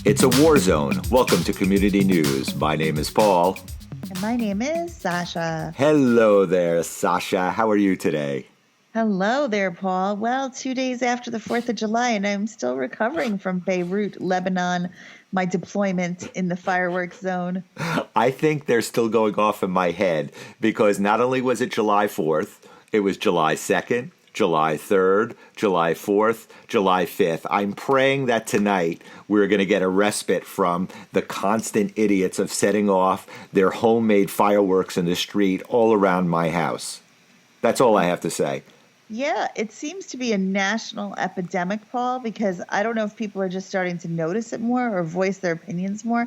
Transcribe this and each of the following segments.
It's a war zone. Welcome to Community News. My name is Paul. And my name is Sasha. Hello there, Sasha. How are you today? Hello there, Paul. Well, 2 days after the 4th of July, and I'm still recovering from Beirut, Lebanon, my deployment in the fireworks zone. I think they're still going off in my head because not only was it July 4th, it was July 2nd, July 3rd, July 4th, July 5th. I'm praying that tonight we're going to get a respite from the constant idiots of setting off their homemade fireworks in the street all around my house. That's all I have to say. Yeah, it seems to be a national epidemic, Paul, because I don't know if people are just starting to notice it more or voice their opinions more.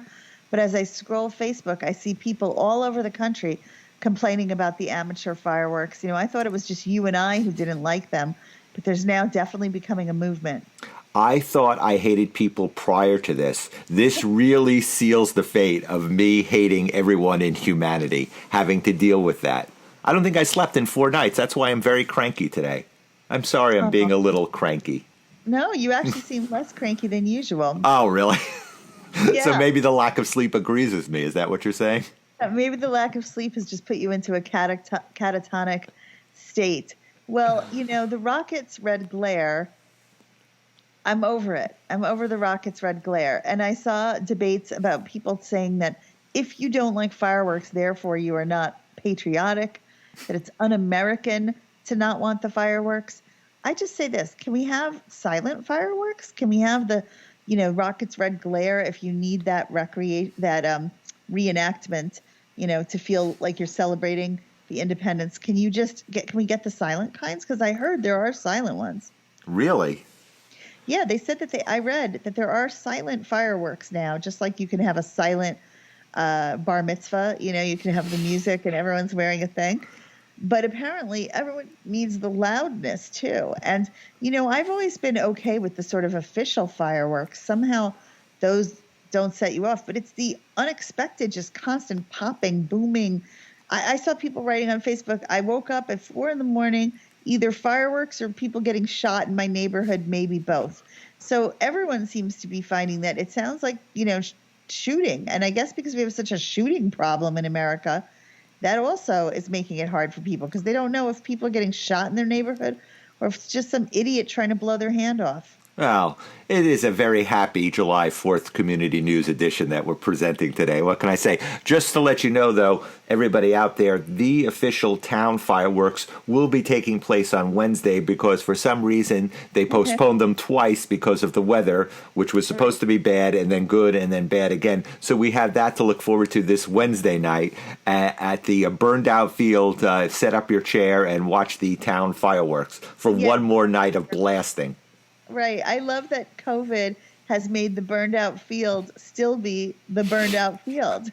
But as I scroll Facebook, I see people all over the country complaining about the amateur fireworks. I thought it was just you and I who didn't like them, but there's now definitely becoming a movement. I thought I hated people prior to this. This really seals the fate of me hating everyone in humanity, having to deal with that. I don't think I slept in 4 nights. That's why I'm very cranky today. I'm sorry I'm being a little cranky. No, you actually seem less cranky than usual. Oh, really? Yeah. So maybe the lack of sleep agrees with me. Is that what you're saying? Maybe the lack of sleep has just put you into a catatonic state. Well, the rocket's red glare, I'm over it. I'm over the rocket's red glare. And I saw debates about people saying that if you don't like fireworks, therefore you are not patriotic, that it's un-American to not want the fireworks. I just say this, can we have silent fireworks? Can we have the, rocket's red glare if you need that reenactment, to feel like you're celebrating the independence? Can we get the silent kinds? Because I heard there are silent ones. Really? Yeah, they said I read that there are silent fireworks now, just like you can have a silent bar mitzvah, you can have the music and everyone's wearing a thing. But apparently everyone needs the loudness too. And, I've always been okay with the sort of official fireworks. Somehow those don't set you off, but it's the unexpected, just constant popping, booming. I saw people writing on Facebook, I woke up at 4 a.m, either fireworks or people getting shot in my neighborhood, maybe both. So everyone seems to be finding that it sounds like, shooting. And I guess because we have such a shooting problem in America, that also is making it hard for people because they don't know if people are getting shot in their neighborhood or if it's just some idiot trying to blow their hand off. Well, it is a very happy July 4th Community News edition that we're presenting today. What can I say? Just to let you know, though, everybody out there, the official town fireworks will be taking place on Wednesday because for some reason they postponed them twice because of the weather, which was supposed to be bad and then good and then bad again. So we have that to look forward to this Wednesday night at the burned out field. Set up your chair and watch the town fireworks for one more night of blasting. Right. I love that COVID has made the burned out field still be the burned out field.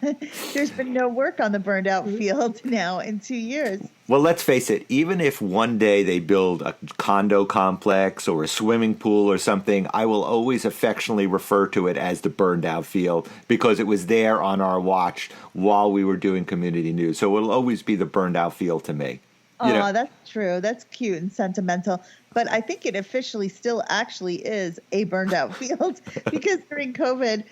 There's been no work on the burned out field now in 2 years. Well, let's face it, even if one day they build a condo complex or a swimming pool or something, I will always affectionately refer to it as the burned out field because it was there on our watch while we were doing community news. So it'll always be the burned out field to me. That's true. That's cute and sentimental. But I think it officially still actually is a burned out field because during COVID,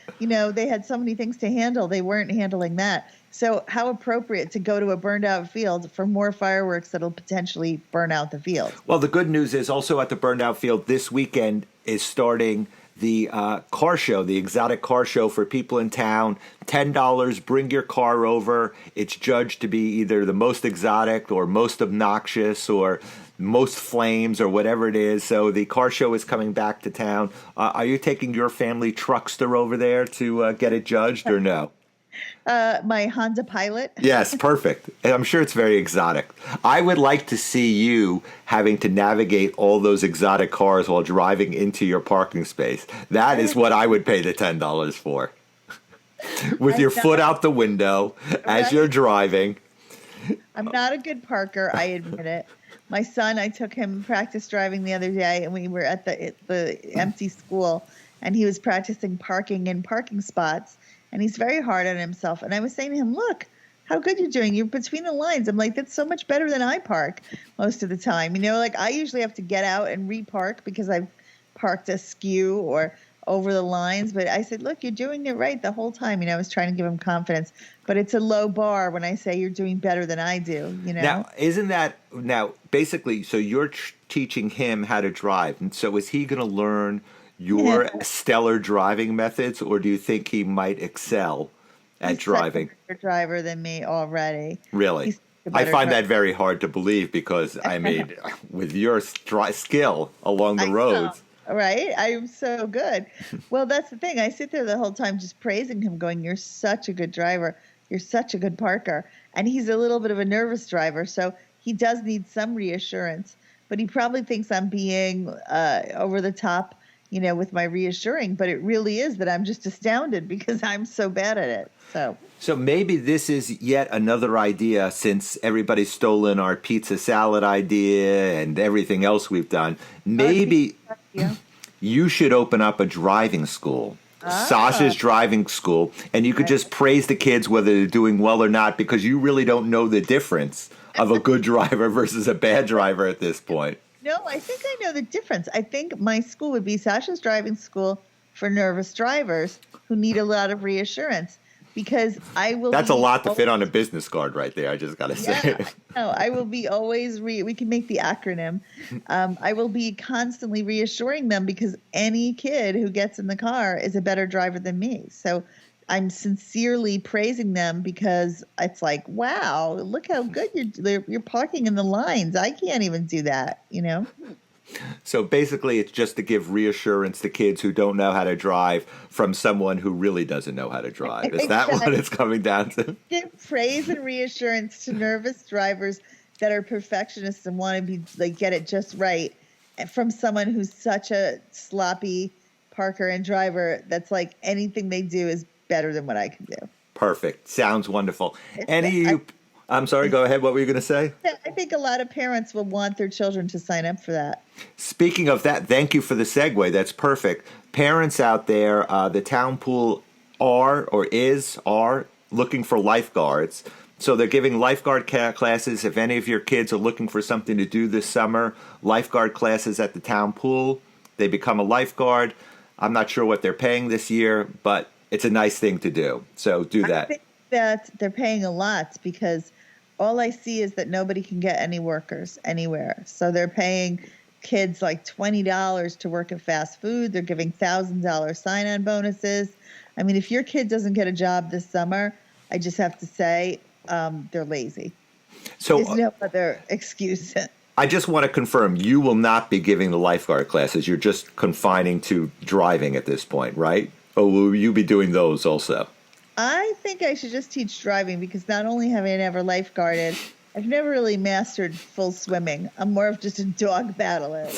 they had so many things to handle. They weren't handling that. So how appropriate to go to a burned out field for more fireworks that'll potentially burn out the field. Well, the good news is also at the burned out field this weekend is starting the car show, the exotic car show for people in town. $10, bring your car over. It's judged to be either the most exotic or most obnoxious or most flames or whatever it is. So the car show is coming back to town. Are you taking your family truckster over there to get it judged or no? My Honda Pilot. Yes, perfect. I'm sure it's very exotic. I would like to see you having to navigate all those exotic cars while driving into your parking space. That is what I would pay the $10 for. With your foot out the window as you're driving. I'm not a good parker, I admit it. My son, I took him practice driving the other day, and we were at the empty school, and he was practicing parking in parking spots. And he's very hard on himself. And I was saying to him, look, how good you're doing. You're between the lines. I'm like, that's so much better than I park most of the time. I usually have to get out and repark because I've parked askew or over the lines. But I said, look, you're doing it right the whole time. I was trying to give him confidence. But it's a low bar when I say you're doing better than I do, Now, isn't that now basically? So you're teaching him how to drive, and so is he going to learn your stellar driving methods, or do you think he might excel at He's driving? such a better driver than me already. Really? He's a I better find driver. that very hard to believe because, I mean, with your skill along the roads. Right? I am so good. Well, that's the thing. I sit there the whole time just praising him, going, you're such a good driver. You're such a good parker. And he's a little bit of a nervous driver, so he does need some reassurance. But he probably thinks I'm being over the top, with my reassuring. But it really is that I'm just astounded because I'm so bad at it. So maybe this is yet another idea, since everybody's stolen our pizza salad idea and everything else we've done. Maybe you should open up a driving school. Sasha's driving school, and you could just praise the kids whether they're doing well or not, because you really don't know the difference of a good driver versus a bad driver at this point. No, I think I know the difference. I think my school would be Sasha's driving school for nervous drivers who need a lot of reassurance, because I will. That's a lot to fit on a business card right there, I just got to say. No, I will be always, we can make the acronym. I will be constantly reassuring them, because any kid who gets in the car is a better driver than me. So I'm sincerely praising them, because it's like, wow, look how good you're parking in the lines. I can't even do that, So basically, it's just to give reassurance to kids who don't know how to drive from someone who really doesn't know how to drive. Is that what it's coming down to? Give praise and reassurance to nervous drivers that are perfectionists and want to be get it just right, from someone who's such a sloppy parker and driver that's like anything they do is better than what I can do. Perfect. Sounds wonderful. I'm sorry, go ahead. What were you going to say? I think a lot of parents will want their children to sign up for that. Speaking of that, thank you for the segue. That's perfect. Parents out there, the town pool are looking for lifeguards. So they're giving lifeguard classes. If any of your kids are looking for something to do this summer, lifeguard classes at the town pool. They become a lifeguard. I'm not sure what they're paying this year, but it's a nice thing to do. So do that. I think that they're paying a lot, because all I see is that nobody can get any workers anywhere. So they're paying kids like $20 to work at fast food. They're giving $1,000 sign-on bonuses. I mean, if your kid doesn't get a job this summer, I just have to say they're lazy. So there's no other excuse. I just want to confirm, you will not be giving the lifeguard classes. You're just confining to driving at this point, right? Or will you be doing those also? I think I should just teach driving, because not only have I never lifeguarded, I've never really mastered full swimming. I'm more of just a dog paddler.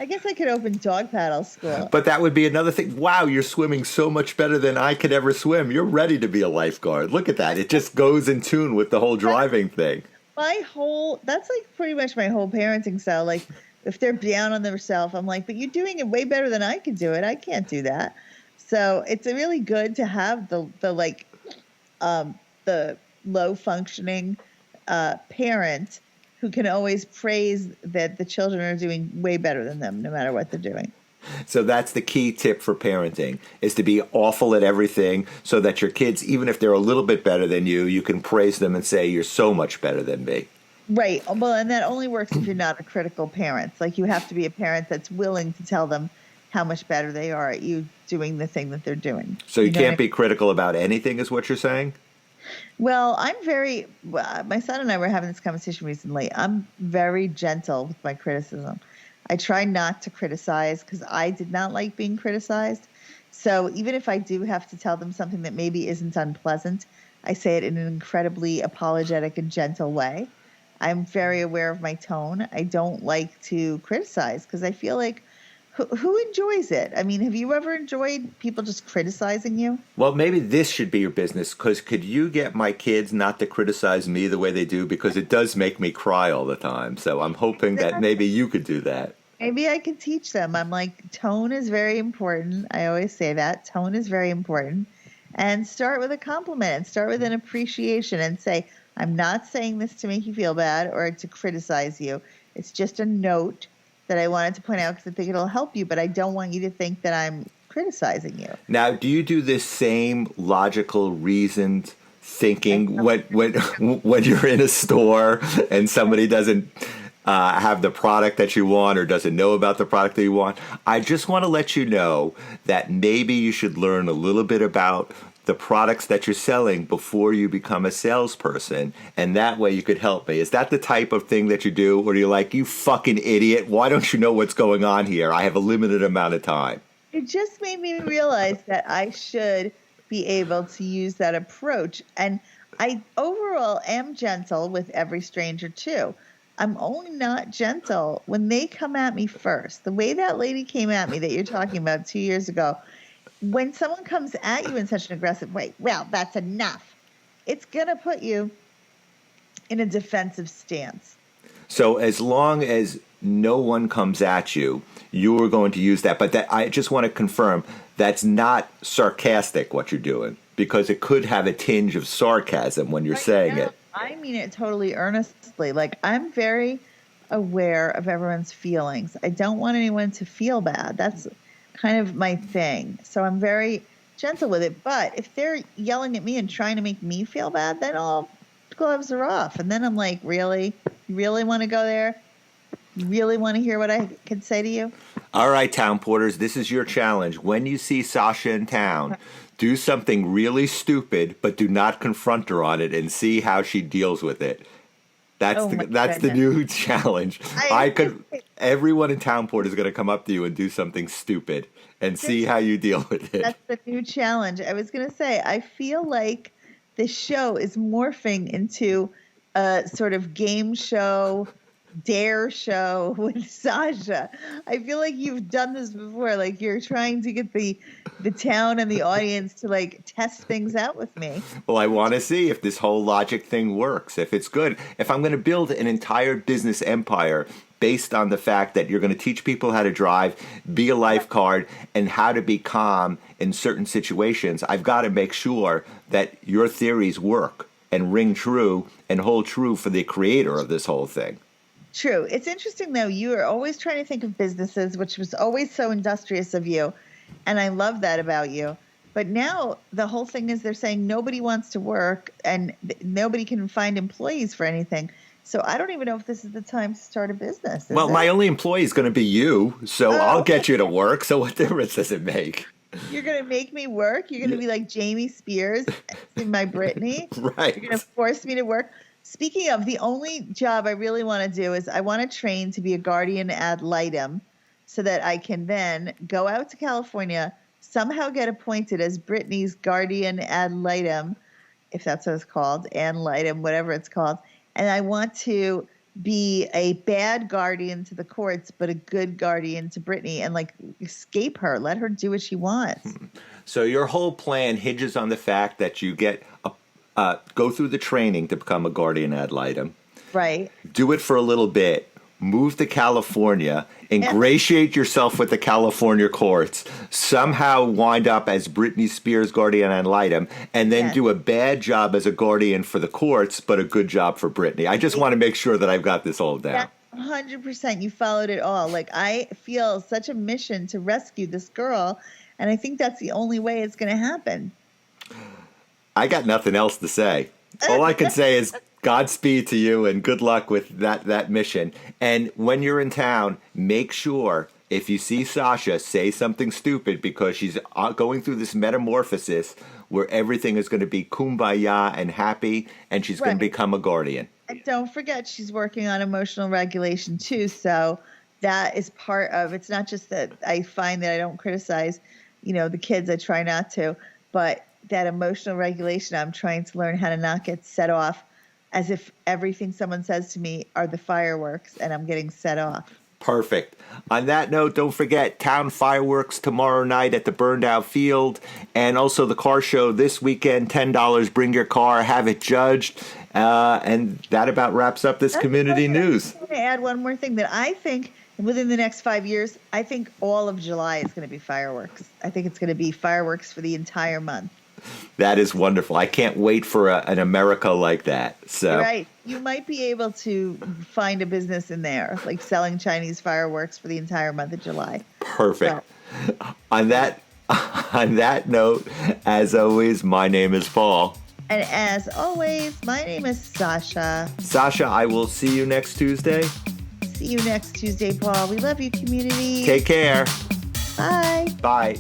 I guess I could open dog paddle school. But that would be another thing. Wow, you're swimming so much better than I could ever swim. You're ready to be a lifeguard. Look at that. It just goes in tune with the whole driving thing. That's like pretty much my whole parenting style. Like, if they're down on themselves, I'm like, but you're doing it way better than I could do it. I can't do that. So it's really good to have the low functioning parent who can always praise that the children are doing way better than them, no matter what they're doing. So that's the key tip for parenting, is to be awful at everything, so that your kids, even if they're a little bit better than you can praise them and say, you're so much better than me. Right. Well, and that only works if you're not a critical parent. Like, you have to be a parent that's willing to tell them how much better they are at you doing the thing that they're doing. So you can't be critical about anything, is what you're saying? Well, my son and I were having this conversation recently. I'm very gentle with my criticism. I try not to criticize, because I did not like being criticized. So even if I do have to tell them something that maybe isn't unpleasant, I say it in an incredibly apologetic and gentle way. I'm very aware of my tone. I don't like to criticize, because I feel like, who enjoys it? I mean, have you ever enjoyed people just criticizing you? Well, maybe this should be your business, because could you get my kids not to criticize me the way they do? Because it does make me cry all the time. So I'm hoping that maybe you could do that. Maybe I could teach them. I'm like, tone is very important. I always say that. Tone is very important. And start with a compliment, and start with an appreciation, and say, I'm not saying this to make you feel bad or to criticize you. It's just a note that I wanted to point out, because I think it'll help you, but I don't want you to think that I'm criticizing you. Now, do you do this same logical, reasoned thinking when you're in a store and somebody doesn't have the product that you want or doesn't know about the product that you want? I just want to let you know that maybe you should learn a little bit about the products that you're selling before you become a salesperson, and that way you could help me. Is that the type of thing that you do, or are you like, you fucking idiot, why don't you know what's going on here? I have a limited amount of time. It just made me realize that I should be able to use that approach. And I overall am gentle with every stranger too. I'm only not gentle when they come at me first. The way that lady came at me that you're talking about 2 years ago, when someone comes at you in such an aggressive way, well, that's enough. It's going to put you in a defensive stance. So as long as no one comes at you, you are going to use that. But that, I just want to confirm, that's not sarcastic what you're doing, because it could have a tinge of sarcasm when you're saying it. I mean it totally earnestly. Like, I'm very aware of everyone's feelings. I don't want anyone to feel bad. That's kind of my thing. So I'm very gentle with it. But if they're yelling at me and trying to make me feel bad, then all gloves are off. And then I'm like, really? You really want to go there? You really want to hear what I could say to you? All right, town porters, this is your challenge. When you see Sasha in town, do something really stupid, but do not confront her on it, and see how she deals with it. That's the new challenge. Everyone in Townport is going to come up to you and do something stupid and see how you deal with it. That's the new challenge. I was going to say, I feel like the show is morphing into a sort of game show, dare show with Sasha. I feel like you've done this before. Like, you're trying to get the town and the audience to like test things out with me. Well, I want to see if this whole logic thing works, if it's good. If I'm going to build an entire business empire based on the fact that you're going to teach people how to drive, be a lifeguard, and how to be calm in certain situations, I've got to make sure that your theories work and ring true and hold true for the creator of this whole thing. True. It's interesting, though. You are always trying to think of businesses, which was always so industrious of you. And I love that about you. But now the whole thing is they're saying nobody wants to work and nobody can find employees for anything. So I don't even know if this is the time to start a business. Well, my only employee is going to be you, so I'll get you to work. So what difference does it make? You're going to make me work? You're going to be like Jamie Spears in my Britney? Right. You're going to force me to work? Speaking of, the only job I really want to do is I want to train to be a guardian ad litem so that I can then go out to California, somehow get appointed as Britney's guardian ad litem, if that's what it's called, ad litem, whatever it's called. And I want to be a bad guardian to the courts, but a good guardian to Britney, and like escape her, let her do what she wants. So your whole plan hinges on the fact that you get go through the training to become a guardian ad litem. Right. Do it for a little bit. Move to California, ingratiate yourself with the California courts, somehow wind up as Britney Spears guardian ad litem, and then do a bad job as a guardian for the courts, but a good job for Britney. I just want to make sure that I've got this all down. 100%. You followed it all. Like, I feel such a mission to rescue this girl, and I think that's the only way it's going to happen. I got nothing else to say. All I can say is Godspeed to you and good luck with that mission. And when you're in town, make sure if you see Sasha, say something stupid, because she's going through this metamorphosis where everything is going to be kumbaya and happy, and she's going to become a guardian. And don't forget, she's working on emotional regulation too. So that is part of, it's not just that I find that I don't criticize, the kids, I try not to, but that emotional regulation, I'm trying to learn how to not get set off as if everything someone says to me are the fireworks and I'm getting set off. Perfect. On that note, don't forget town fireworks tomorrow night at the burned out field, and also the car show this weekend, $10. Bring your car, have it judged. And that about wraps up this community news. I'm going to add one more thing that I think within the next 5 years, I think all of July is going to be fireworks. I think it's going to be fireworks for the entire month. That is wonderful. I can't wait for an America like that. So right. You might be able to find a business in there, like selling Chinese fireworks for the entire month of July. Perfect. So. On On that note, as always, my name is Paul. And as always, my name is Sasha. Sasha, I will see you next Tuesday. See you next Tuesday, Paul. We love you, community. Take care. Bye. Bye.